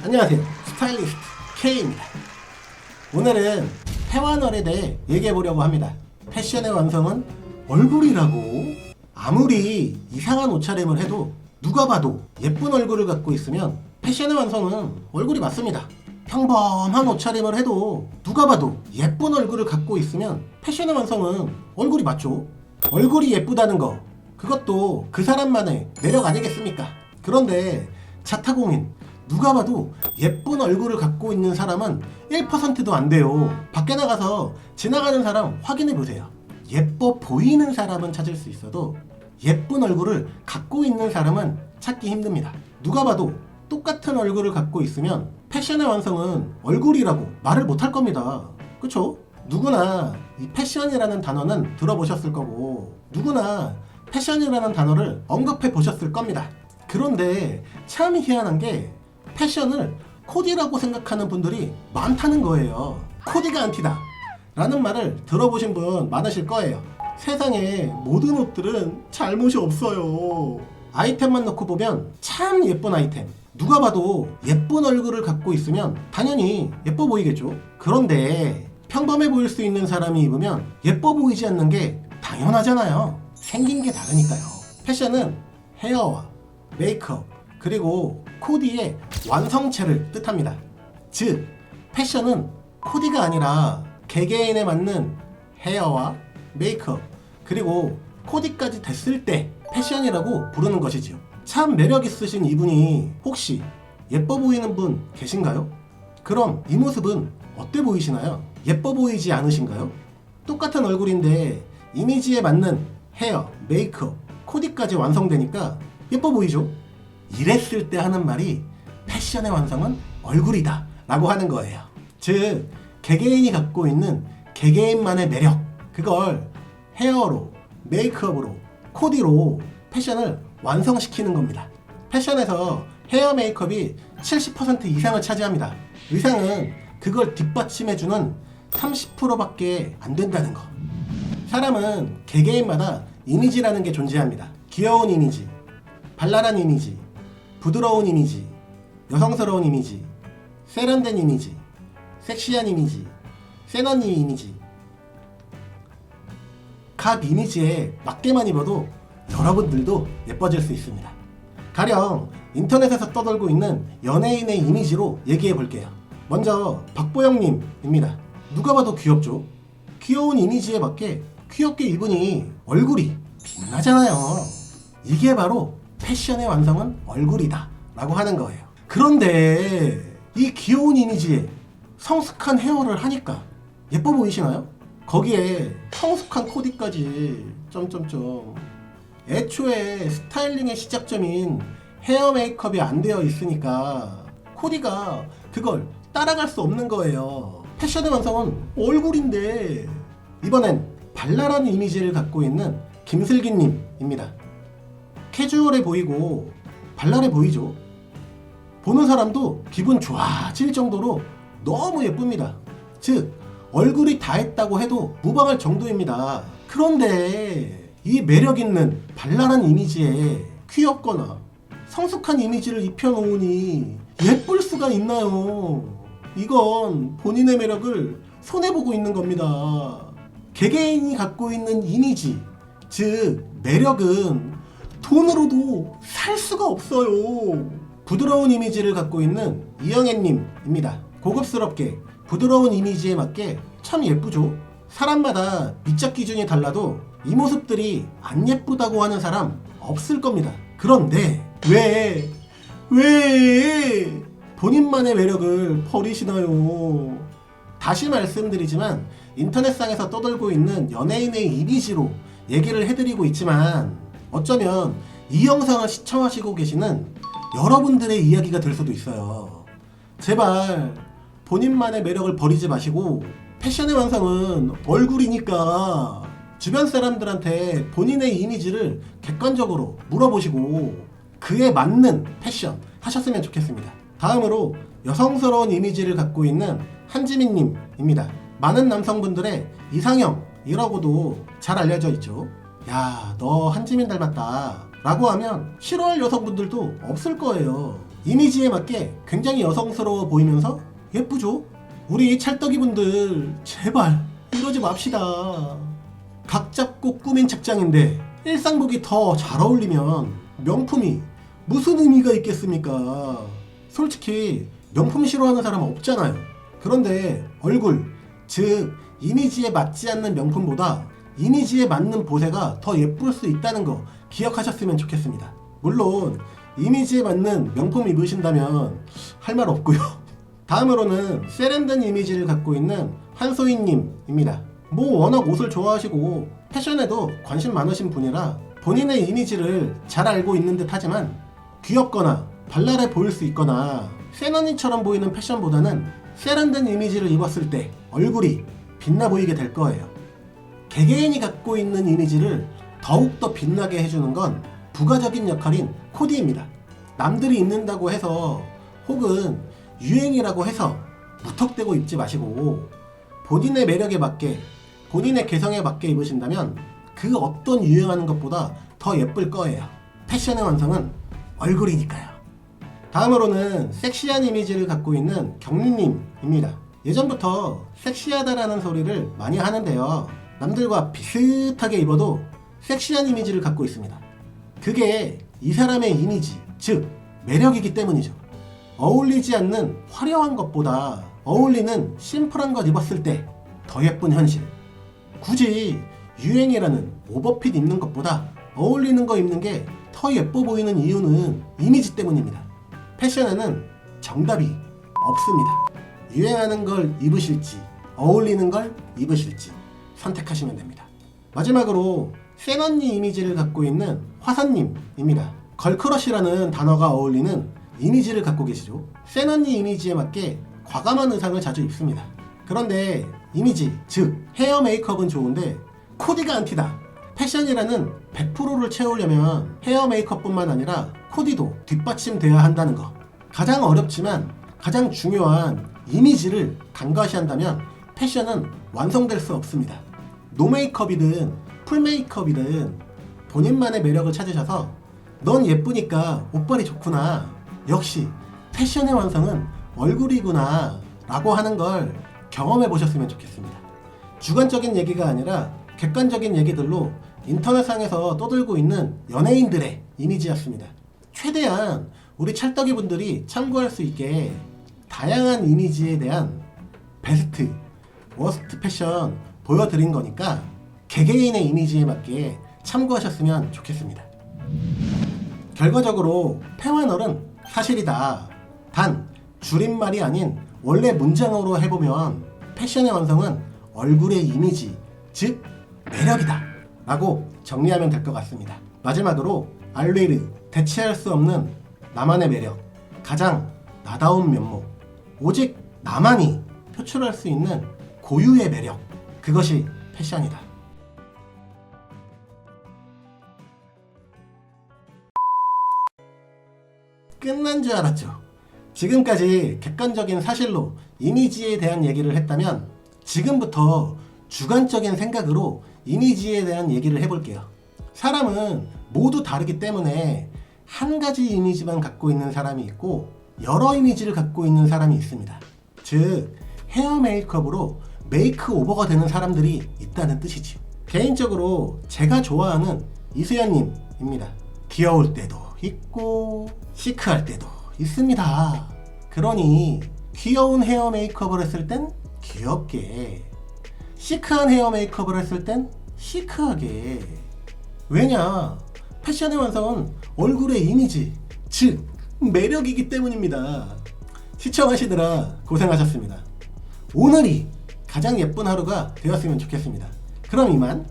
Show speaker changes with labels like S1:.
S1: 안녕하세요, 스타일리스트 K입니다. 오늘은 패완얼에 대해 얘기해보려고 합니다. 패션의 완성은 얼굴이라고? 아무리 이상한 옷차림을 해도 누가 봐도 예쁜 얼굴을 갖고 있으면 패션의 완성은 얼굴이 맞습니다. 평범한 옷차림을 해도 누가 봐도 예쁜 얼굴을 갖고 있으면 패션의 완성은 얼굴이 맞죠. 얼굴이 예쁘다는 거, 그것도 그 사람만의 매력 아니겠습니까? 그런데 자타공인, 누가 봐도 예쁜 얼굴을 갖고 있는 사람은 1%도 안 돼요. 밖에 나가서 지나가는 사람 확인해 보세요. 예뻐 보이는 사람은 찾을 수 있어도 예쁜 얼굴을 갖고 있는 사람은 찾기 힘듭니다. 누가 봐도 똑같은 얼굴을 갖고 있으면 패션의 완성은 얼굴이라고 말을 못할 겁니다. 그쵸? 누구나 이 패션이라는 단어는 들어보셨을 거고 누구나 패션이라는 단어를 언급해 보셨을 겁니다. 그런데 참 희한한 게 패션을 코디라고 생각하는 분들이 많다는 거예요. 코디가 안티다 라는 말을 들어보신 분 많으실 거예요. 세상에 모든 옷들은 잘못이 없어요. 아이템만 놓고 보면 참 예쁜 아이템, 누가 봐도 예쁜 얼굴을 갖고 있으면 당연히 예뻐 보이겠죠. 그런데 평범해 보일 수 있는 사람이 입으면 예뻐 보이지 않는 게 당연하잖아요. 생긴 게 다르니까요. 패션은 헤어와 메이크업 그리고 코디의 완성체를 뜻합니다. 즉 패션은 코디가 아니라 개개인에 맞는 헤어와 메이크업 그리고 코디까지 됐을 때 패션이라고 부르는 것이지요. 참 매력 있으신 이분이 혹시 예뻐 보이는 분 계신가요? 그럼 이 모습은 어때 보이시나요? 예뻐 보이지 않으신가요? 똑같은 얼굴인데 이미지에 맞는 헤어, 메이크업, 코디까지 완성되니까 예뻐 보이죠? 이랬을 때 하는 말이 패션의 완성은 얼굴이다 라고 하는 거예요. 즉 개개인이 갖고 있는 개개인만의 매력, 그걸 헤어로, 메이크업으로, 코디로 패션을 완성시키는 겁니다. 패션에서 헤어 메이크업이 70% 이상을 차지합니다. 의상은 그걸 뒷받침해주는 30%밖에 안 된다는 거. 사람은 개개인마다 이미지라는 게 존재합니다. 귀여운 이미지, 발랄한 이미지, 부드러운 이미지, 여성스러운 이미지, 세련된 이미지, 섹시한 이미지, 센 언니 이미지. 각 이미지에 맞게만 입어도 여러분들도 예뻐질 수 있습니다. 가령 인터넷에서 떠돌고 있는 연예인의 이미지로 얘기해 볼게요. 먼저 박보영님입니다. 누가 봐도 귀엽죠? 귀여운 이미지에 맞게 귀엽게 입으니 얼굴이 빛나잖아요. 이게 바로 패션의 완성은 얼굴이다 라고 하는 거예요. 그런데 이 귀여운 이미지에 성숙한 헤어를 하니까 예뻐 보이시나요? 거기에 성숙한 코디까지 점점점. 애초에 스타일링의 시작점인 헤어 메이크업이 안 되어 있으니까 코디가 그걸 따라갈 수 없는 거예요. 패션의 완성은 얼굴인데. 이번엔 발랄한 이미지를 갖고 있는 김슬기님입니다. 캐주얼해 보이고 발랄해 보이죠? 보는 사람도 기분 좋아질 정도로 너무 예쁩니다. 즉 얼굴이 다 했다고 해도 무방할 정도입니다. 그런데 이 매력 있는 발랄한 이미지에 귀엽거나 성숙한 이미지를 입혀놓으니 예쁠 수가 있나요? 이건 본인의 매력을 손해보고 있는 겁니다. 개개인이 갖고 있는 이미지, 즉 매력은 돈으로도 살 수가 없어요. 부드러운 이미지를 갖고 있는 이영애님입니다. 고급스럽게 부드러운 이미지에 맞게 참 예쁘죠? 사람마다 미적 기준이 달라도 이 모습들이 안 예쁘다고 하는 사람 없을 겁니다. 그런데 왜 본인만의 매력을 버리시나요? 다시 말씀드리지만 인터넷상에서 떠돌고 있는 연예인의 이미지로 얘기를 해드리고 있지만 어쩌면 이 영상을 시청하시고 계시는 여러분들의 이야기가 될 수도 있어요. 제발 본인만의 매력을 버리지 마시고 패션의 완성은 얼굴이니까 주변 사람들한테 본인의 이미지를 객관적으로 물어보시고 그에 맞는 패션 하셨으면 좋겠습니다. 다음으로 여성스러운 이미지를 갖고 있는 한지민님입니다. 많은 남성분들의 이상형이라고도 잘 알려져 있죠. 야, 너 한지민 닮았다 라고 하면 싫어할 여성분들도 없을 거예요. 이미지에 맞게 굉장히 여성스러워 보이면서 예쁘죠? 우리 찰떡이분들 제발 이러지 맙시다. 각 잡고 꾸민 착장인데 일상복이 더 잘 어울리면 명품이 무슨 의미가 있겠습니까? 솔직히 명품 싫어하는 사람 없잖아요. 그런데 얼굴, 즉 이미지에 맞지 않는 명품보다 이미지에 맞는 보세가 더 예쁠 수 있다는 거 기억하셨으면 좋겠습니다. 물론 이미지에 맞는 명품 입으신다면 할 말 없고요. 다음으로는 세련된 이미지를 갖고 있는 한소희님입니다. 뭐 워낙 옷을 좋아하시고 패션에도 관심 많으신 분이라 본인의 이미지를 잘 알고 있는 듯 하지만 귀엽거나 발랄해 보일 수 있거나 센 언니처럼 보이는 패션보다는 세련된 이미지를 입었을 때 얼굴이 빛나 보이게 될 거예요. 개개인이 갖고 있는 이미지를 더욱더 빛나게 해주는 건 부가적인 역할인 코디입니다. 남들이 입는다고 해서 혹은 유행이라고 해서 무턱대고 입지 마시고 본인의 매력에 맞게 본인의 개성에 맞게 입으신다면 그 어떤 유행하는 것보다 더 예쁠 거예요. 패션의 완성은 얼굴이니까요. 다음으로는 섹시한 이미지를 갖고 있는 경리님입니다. 예전부터 섹시하다라는 소리를 많이 하는데요. 남들과 비슷하게 입어도 섹시한 이미지를 갖고 있습니다. 그게 이 사람의 이미지, 즉 매력이기 때문이죠. 어울리지 않는 화려한 것보다 어울리는 심플한 것 입었을 때 더 예쁜 현실. 굳이 유행이라는 오버핏 입는 것보다 어울리는 거 입는 게 더 예뻐 보이는 이유는 이미지 때문입니다. 패션에는 정답이 없습니다. 유행하는 걸 입으실지 어울리는 걸 입으실지 선택하시면 됩니다. 마지막으로 센 언니 이미지를 갖고 있는 화선님입니다. 걸크러쉬라는 단어가 어울리는 이미지를 갖고 계시죠. 센 언니 이미지에 맞게 과감한 의상을 자주 입습니다. 그런데 이미지, 즉 헤어 메이크업은 좋은데 코디가 안 튀다. 패션이라는 100%를 채우려면 헤어 메이크업뿐만 아니라 코디도 뒷받침돼야 한다는 거. 가장 어렵지만 가장 중요한 이미지를 간과시한다면 패션은 완성될 수 없습니다. 노 메이크업이든 풀 메이크업이든 본인만의 매력을 찾으셔서 넌 예쁘니까 옷벌이 좋구나, 역시 패션의 완성은 얼굴이구나 라고 하는 걸 경험해 보셨으면 좋겠습니다. 주관적인 얘기가 아니라 객관적인 얘기들로 인터넷상에서 떠들고 있는 연예인들의 이미지였습니다. 최대한 우리 찰떡이 분들이 참고할 수 있게 다양한 이미지에 대한 베스트, 워스트 패션 보여드린 거니까 개개인의 이미지에 맞게 참고하셨으면 좋겠습니다. 결과적으로 패와널은 사실이다. 단 줄임말이 아닌 원래 문장으로 해보면 패션의 완성은 얼굴의 이미지, 즉 매력이다 라고 정리하면 될 것 같습니다. 마지막으로 알레르, 대체할 수 없는 나만의 매력, 가장 나다운 면모, 오직 나만이 표출할 수 있는 고유의 매력, 그것이 패션이다. 끝난 줄 알았죠? 지금까지 객관적인 사실로 이미지에 대한 얘기를 했다면 지금부터 주관적인 생각으로 이미지에 대한 얘기를 해볼게요. 사람은 모두 다르기 때문에 한 가지 이미지만 갖고 있는 사람이 있고 여러 이미지를 갖고 있는 사람이 있습니다. 즉 헤어 메이크업으로 메이크 오버가 되는 사람들이 있다는 뜻이지. 개인적으로 제가 좋아하는 이수연님입니다. 귀여울 때도 있고 시크할 때도 있습니다. 그러니 귀여운 헤어 메이크업을 했을 땐 귀엽게, 시크한 헤어 메이크업을 했을 땐 시크하게. 왜냐? 패션의 완성은 얼굴의 이미지, 즉 매력이기 때문입니다. 시청하시느라 고생하셨습니다. 오늘이 가장 예쁜 하루가 되었으면 좋겠습니다. 그럼 이만.